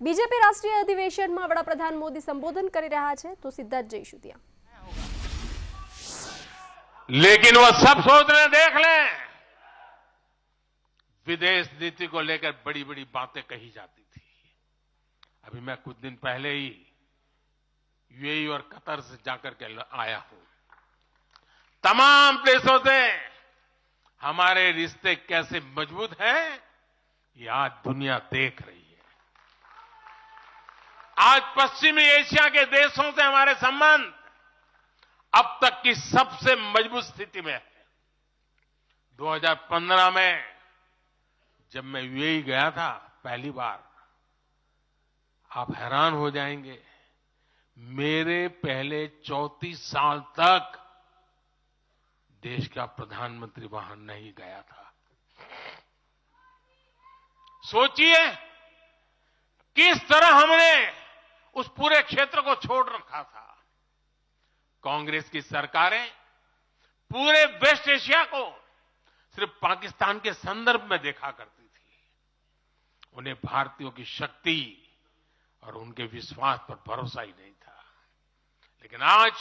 BJP રાષ્ટ્રીય અધિવેશનમાં વડાપ્રધાન મોદી સંબોધન કરી રહ્યા છે, તો સીધા જ જઈશું ત્યાં। लेकिन वो सब सोच रहे, देख लें, विदेश नीति को लेकर बड़ी बड़ी बातें कही जाती थी। अभी मैं कुछ दिन पहले ही यूएई और कतर से जाकर के आया हूं। तमाम देशों से हमारे रिश्ते कैसे मजबूत हैं, ये आज दुनिया देख रही है। आज पश्चिमी एशिया के देशों से हमारे संबंध अब तक की सबसे मजबूत स्थिति में है। 2015 में जब मैं यूएई गया था पहली बार, आप हैरान हो जाएंगे, मेरे पहले 34 साल तक देश का प्रधानमंत्री वहां नहीं गया था। सोचिए किस तरह हमने उस पूरे क्षेत्र को छोड़ रखा था। कांग्रेस की सरकारें पूरे वेस्ट एशिया को सिर्फ पाकिस्तान के संदर्भ में देखा करती थी। उन्हें भारतीयों की शक्ति और उनके विश्वास पर भरोसा ही नहीं था। लेकिन आज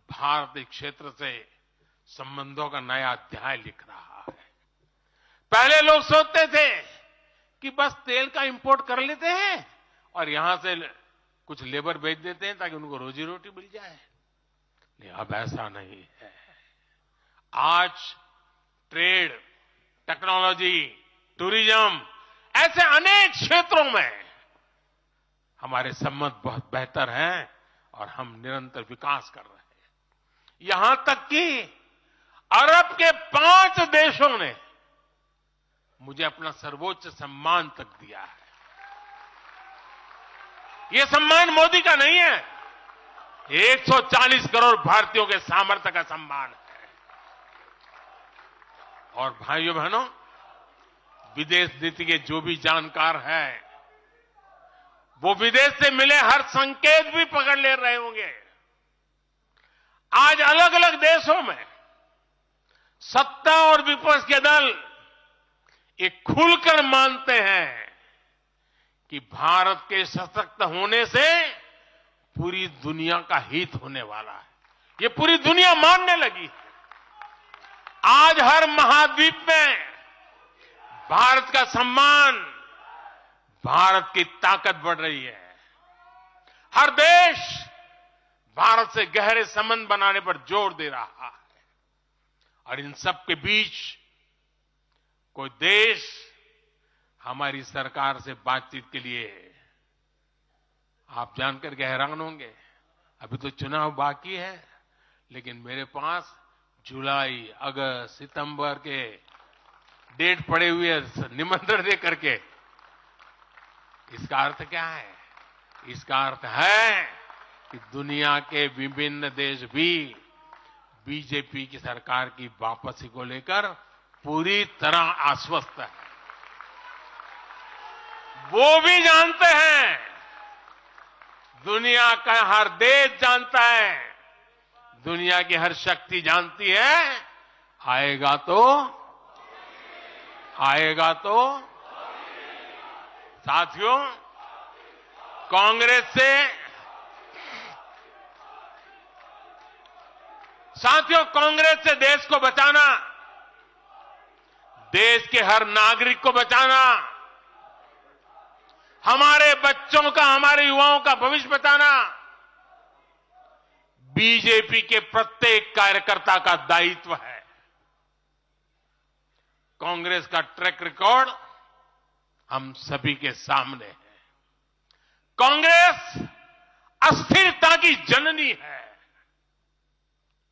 भारत इस क्षेत्र से संबंधों का नया अध्याय लिख रहा है। पहले लोग सोचते थे कि बस तेल का इंपोर्ट कर लेते हैं और यहां से कुछ लेबर भेज देते हैं ताकि उनको रोजी रोटी मिल जाए। नहीं, अब ऐसा नहीं है। आज ट्रेड, टेक्नोलॉजी, टूरिज्म, ऐसे अनेक क्षेत्रों में हमारे संबंध बहुत बेहतर हैं और हम निरंतर विकास कर रहे हैं। यहां तक कि अरब के 5 देशों ने मुझे अपना सर्वोच्च सम्मान तक दिया है। यह सम्मान मोदी का नहीं है, 140 करोड़ भारतीयों के सामर्थ्य का सम्मान है। और भाइयों बहनों, विदेश नीति के जो भी जानकार हैं, वो विदेश से मिले हर संकेत भी पकड़ ले रहे होंगे। आज अलग अलग देशों में सत्ता और विपक्ष के दल ये खुलकर मानते हैं कि भारत के सशक्त होने से पूरी दुनिया का हित होने वाला है। ये पूरी दुनिया मानने लगी है। आज हर महाद्वीप में भारत का सम्मान, भारत की ताकत बढ़ रही है। हर देश भारत से गहरे संबंध बनाने पर जोर दे रहा है। और इन सब के बीच कोई देश हमारी सरकार से बातचीत के लिए, आप जानकर के हैरान होंगे, अभी तो चुनाव बाकी है, लेकिन मेरे पास जुलाई, अगस्त, सितंबर के डेट पड़े हुए निमंत्रण दे करके। इसका अर्थ क्या है? इसका अर्थ है कि दुनिया के विभिन्न देश भी बीजेपी की सरकार की वापसी को लेकर पूरी तरह आश्वस्त है। वो भी जानते हैं, दुनिया का हर देश जानता है, दुनिया की हर शक्ति जानती है, आएगा तो साथियों, कांग्रेस से देश को बचाना, देश के हर नागरिक को बचाना, हमारे बच्चों का, हमारे युवाओं का भविष्य बचाना बीजेपी के प्रत्येक कार्यकर्ता का दायित्व है। कांग्रेस का ट्रैक रिकॉर्ड हम सभी के सामने है। कांग्रेस अस्थिरता की जननी है।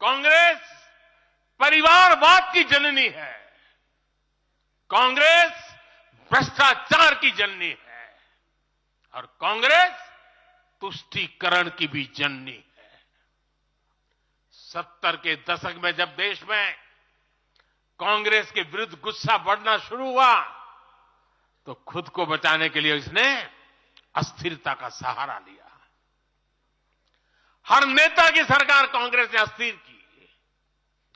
कांग्रेस परिवारवाद की जननी है। कांग्रेस भ्रष्टाचार की जननी है। और कांग्रेस तुष्टीकरण की भी जननी है। 70 के दशक में जब देश में कांग्रेस के विरुद्ध गुस्सा बढ़ना शुरू हुआ, तो खुद को बचाने के लिए इसने अस्थिरता का सहारा लिया। हर नेता की सरकार कांग्रेस ने अस्थिर की।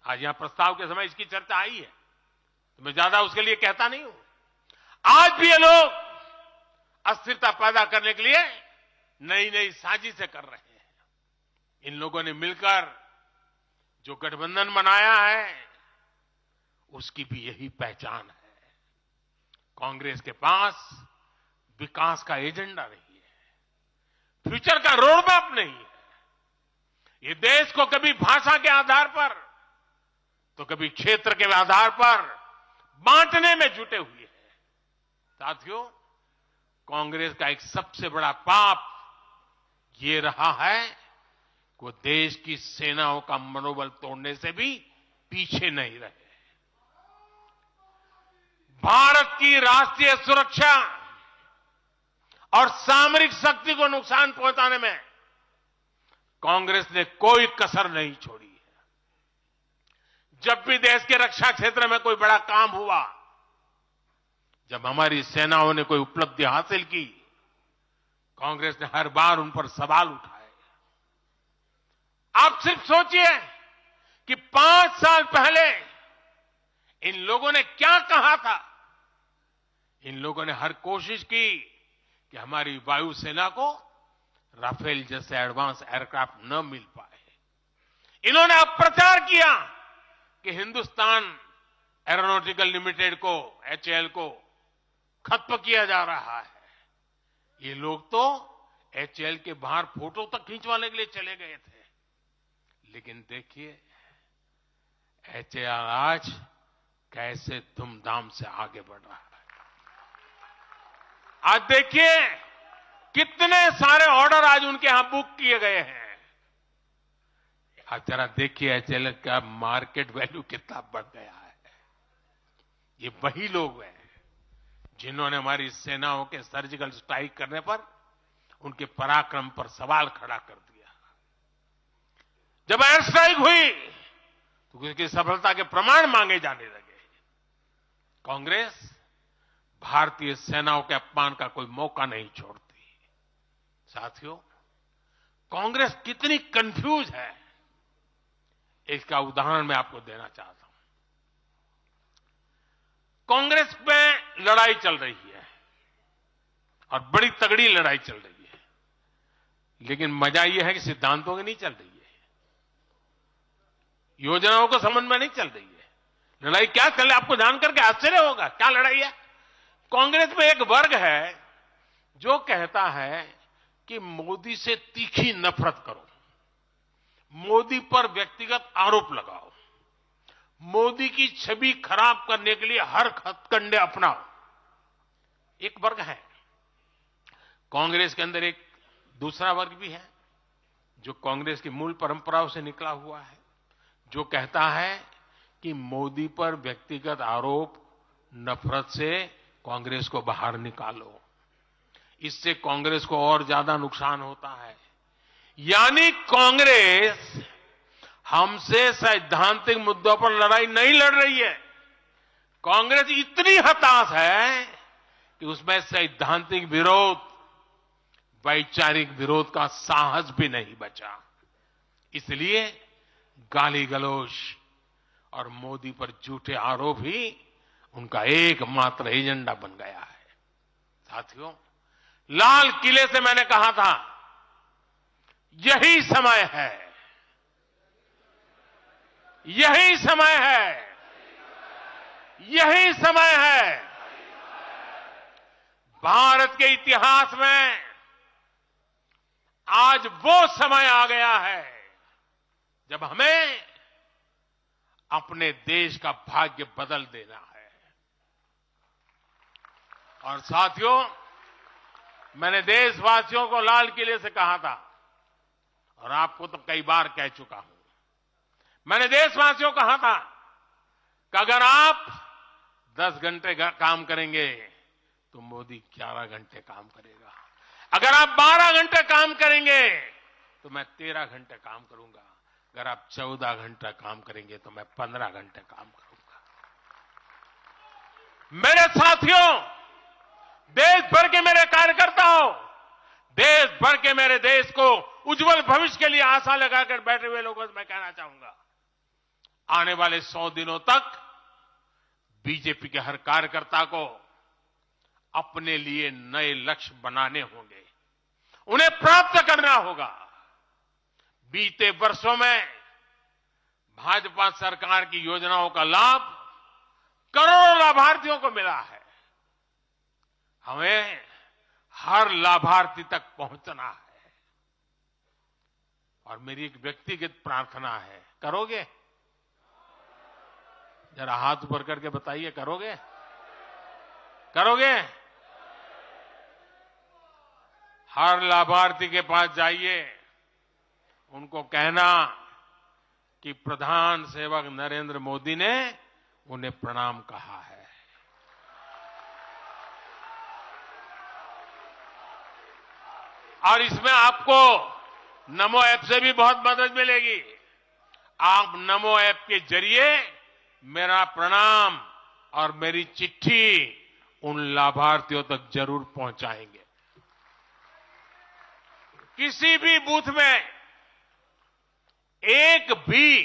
आज यहां प्रस्ताव के समय इसकी चर्चा आई है, तो मैं ज्यादा उसके लिए कहता नहीं हूं। आज भी ये लोग अस्थिरता पैदा करने के लिए नई नई साजिशें कर रहे हैं। इन लोगों ने मिलकर जो गठबंधन बनाया है उसकी भी यही पहचान है। कांग्रेस के पास विकास का एजेंडा नहीं है, फ्यूचर का रोड मैप नहीं है। ये देश को कभी भाषा के आधार पर तो कभी क्षेत्र के आधार पर बांटने में जुटे हुए हैं। साथियों, कांग्रेस का एक सबसे बड़ा पाप ये रहा है कि वो देश की सेनाओं का मनोबल तोड़ने से भी पीछे नहीं रहे। भारत की राष्ट्रीय सुरक्षा और सामरिक शक्ति को नुकसान पहुंचाने में कांग्रेस ने कोई कसर नहीं छोड़ी है। जब भी देश के रक्षा क्षेत्र में कोई बड़ा काम हुआ, जब हमारी सेनाओं ने कोई उपलब्धि हासिल की, कांग्रेस ने हर बार उन पर सवाल उठाए। आप सिर्फ सोचिए कि 5 साल पहले इन लोगों ने क्या कहा था। इन लोगों ने हर कोशिश की कि हमारी वायुसेना को राफेल जैसे एडवांस एयरक्राफ्ट न मिल पाए। इन्होंने अब प्रचार किया कि हिंदुस्तान एरोनॉटिकल लिमिटेड को, HAL को खत्म किया जा रहा है। ये लोग तो HAL के बाहर फोटो तक खींचवाने के लिए चले गए थे। लेकिन देखिए HAL आज कैसे धूमधाम से आगे बढ़ रहा है। आज देखिए कितने सारे ऑर्डर आज उनके यहां बुक किए गए हैं। आप जरा देखिए HAL का मार्केट वैल्यू कितना बढ़ गया है। ये वही लोग हैं जिन्होंने हमारी सेनाओं के सर्जिकल स्ट्राइक करने पर उनके पराक्रम पर सवाल खड़ा कर दिया। जब एयर स्ट्राइक हुई तो उसकी सफलता के प्रमाण मांगे जाने लगे। कांग्रेस भारतीय सेनाओं के अपमान का कोई मौका नहीं छोड़ती। साथियों, कांग्रेस कितनी कंफ्यूज है, इसका उदाहरण मैं आपको देना चाहता हूं। कांग्रेस में लड़ाई चल रही है और बड़ी तगड़ी लड़ाई चल रही है, लेकिन मजा यह है कि सिद्धांतों की नहीं चल रही है, योजनाओं को समझ में नहीं चल रही है। लड़ाई क्या चल रही है आपको जानकर के आश्चर्य होगा। क्या लड़ाई है? कांग्रेस में एक वर्ग है जो कहता है कि मोदी से तीखी नफरत करो, मोदी पर व्यक्तिगत आरोप लगाओ, मोदी की छवि खराब करने के लिए हर हथकंडे अपनाओ। एक वर्ग है। कांग्रेस के अंदर एक दूसरा वर्ग भी है जो कांग्रेस की मूल परंपराओं से निकला हुआ है, जो कहता है कि मोदी पर व्यक्तिगत आरोप, नफरत से कांग्रेस को बाहर निकालो, इससे कांग्रेस को और ज्यादा नुकसान होता है। यानी कांग्रेस हमसे सैद्धांतिक मुद्दों पर लड़ाई नहीं लड़ रही है। कांग्रेस इतनी हताश है कि उसमें सैद्धांतिक विरोध, वैचारिक विरोध का साहस भी नहीं बचा। इसलिए गाली गलौज और मोदी पर झूठे आरोप ही उनका एकमात्र एजेंडा बन गया है। साथियों, लाल किले से मैंने कहा था यही समय है, यही समय है, यही समय है। भारत के इतिहास में आज वो समय आ गया है जब हमें अपने देश का भाग्य बदल देना है। और साथियों, मैंने देशवासियों को लाल किले से कहा था और आपको तो कई बार कह चुका हूं। मैंने देशवासियों को कहा था कि अगर आप 10 घंटे काम करेंगे तो मोदी 11 घंटे काम करेगा। अगर आप 12 घंटे काम करेंगे तो मैं 13 घंटे काम करूंगा। अगर आप 14 घंटा काम करेंगे तो मैं 15 घंटे काम करूंगा। मेरे साथियों, देश भर के मेरे कार्यकर्ताओं, देश भर के मेरे देश को उज्जवल भविष्य के लिए आशा लगाकर बैठे हुए लोगों से मैं कहना चाहूंगा, आने वाले 100 दिनों तक बीजेपी के हर कार्यकर्ता को अपने लिए नए लक्ष्य बनाने होंगे, उन्हें प्राप्त करना होगा। बीते वर्षों में भाजपा सरकार की योजनाओं का लाभ करोड़ों लाभार्थियों को मिला है। हमें हर लाभार्थी तक पहुंचना है। और मेरी एक व्यक्तिगत प्रार्थना है, करोगे? जरा हाथ ऊपर करके बताइए, करोगे? करोगे? हर लाभार्थी के पास जाइए, उनको कहना कि प्रधान सेवक नरेंद्र मोदी ने उन्हें प्रणाम कहा है। और इसमें आपको नमो ऐप से भी बहुत मदद मिलेगी। आप नमो ऐप के जरिए मेरा प्रणाम और मेरी चिट्ठी उन लाभार्थियों तक जरूर पहुंचाएंगे। किसी भी बूथ में एक भी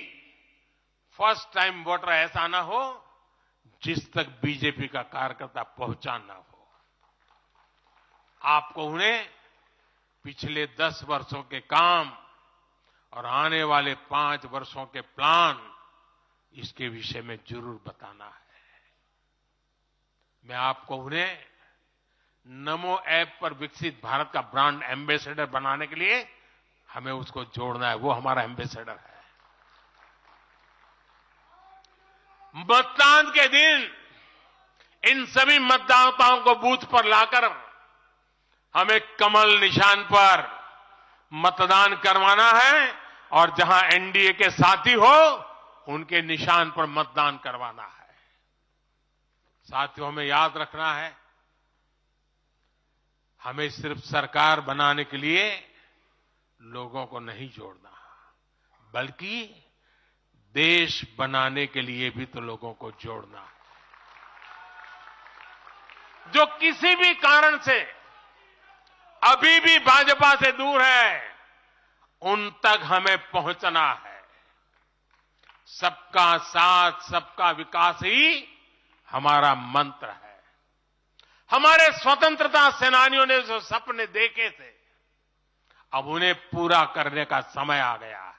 फर्स्ट टाइम वोटर ऐसा ना हो जिस तक बीजेपी का कार्यकर्ता पहुंचा ना हो। आपको उन्हें पिछले 10 वर्षों के काम और आने वाले 5 वर्षों के प्लान, इसके विषय में जरूर बताना है। मैं आपको उन्हें नमो ऐप पर विकसित भारत का ब्रांड एम्बेसडर बनाने के लिए हमें उसको जोड़ना है। वो हमारा एम्बेसडर है। मतदान के दिन इन सभी मतदाताओं को बूथ पर लाकर हमें कमल निशान पर मतदान करवाना है और जहां एनडीए के साथी हो उनके निशान पर मतदान करवाना है। साथियों, हमें याद रखना है, हमें सिर्फ सरकार बनाने के लिए लोगों को नहीं जोड़ना, बल्कि देश बनाने के लिए भी तो लोगों को जोड़ना है। जो किसी भी कारण से अभी भी भाजपा से दूर है, उन तक हमें पहुंचना है। सबका साथ, सबका विकास ही हमारा मंत्र है। हमारे स्वतंत्रता सेनानियों ने जो सपने देखे थे, अब उन्हें पूरा करने का समय आ गया है।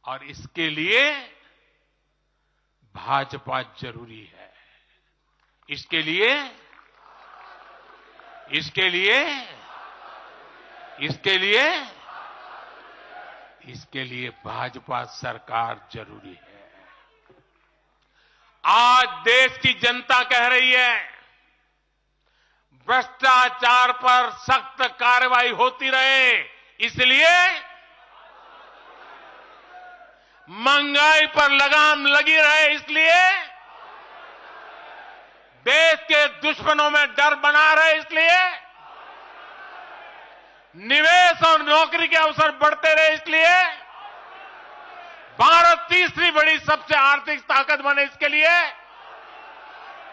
और इसके लिए भाजपा जरूरी है। इसके लिए भाजपा सरकार जरूरी है। आज देश की जनता कह रही है, भ्रष्टाचार पर सख्त कार्रवाई होती रहे, इसलिए महंगाई पर लगाम लगी रहे, इसलिए देश के दुश्मनों में डर बना रहे, इसलिए निवेश और नौकरी के अवसर बढ़ते रहे, इसलिए भारत तीसरी बड़ी सबसे आर्थिक ताकत बने, इसके लिए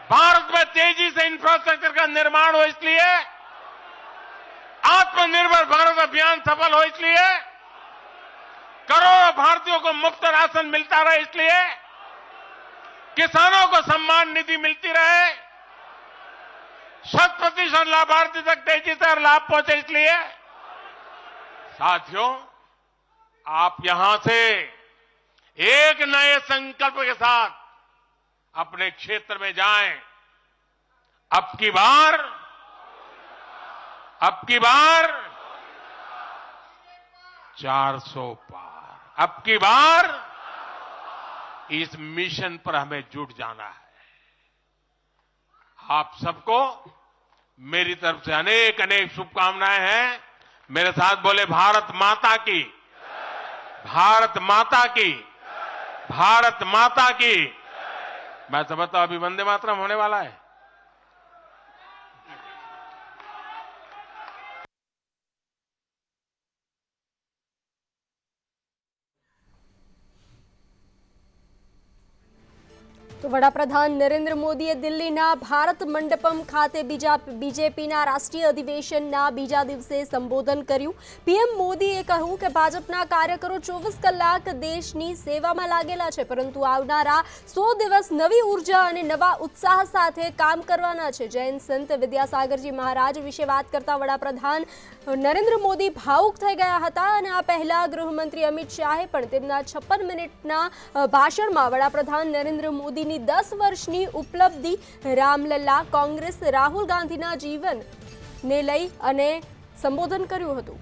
भारत में तेजी से इंफ्रास्ट्रक्चर का निर्माण हो, इसलिए आत्मनिर्भर भारत अभियान सफल हो, इसलिए करोड़ों भारतीयों को मुफ्त राशन मिलता रहे, इसलिए किसानों को सम्मान निधि मिलती रहे, 100% लाभार्थी तक तेजी से लाभ पहुंचे, इसलिए साथियों, आप यहां से एक नए संकल्प के साथ अपने क्षेत्र में जाएं। अब की बार 400 पार, अब की बार इस मिशन पर हमें जुट जाना है। आप सबको मेरी तरफ से अनेक अनेक शुभकामनाएं हैं। मेरे साथ बोले, भारत माता की, भारत माता की, भारत माता की। मैं समझता हूं अभी वंदे मातरम होने वाला है। तो તો વડાપ્રધાન નરેન્દ્ર મોદીએ દિલ્હીના ભારત મંડપમ ખાતે બીજેપીના રાષ્ટ્રીય અધિવેશનના બીજા દિવસે સંબોધન કર્યું। પીએમ મોદીએ કહ્યું કે ભાજપના કાર્યકરો 24 કલાક દેશની સેવામાં લાગેલા છે, પરંતુ આવનારા 100 દિવસ નવી ઉર્જા અને નવા ઉત્સાહ સાથે કામ કરવાના છે। જૈન સંત વિદ્યાસાગરજી મહારાજ વિશે વાત કરતા વડાપ્રધાન નરેન્દ્ર મોદી ભાવુક થઈ ગયા હતા અને આ પહેલા ગૃહમંત્રી અમિત શાહે પણ તેમના 56 મિનિટના ભાષણમાં વડાપ્રધાન નરેન્દ્ર મોદીની 10 વર્ષની ઉપલબ્ધિ, રામલલ્લા, કોંગ્રેસ, રાહુલ ગાંધીના જીવનને લઈ અને સંબોધન કર્યું હતું।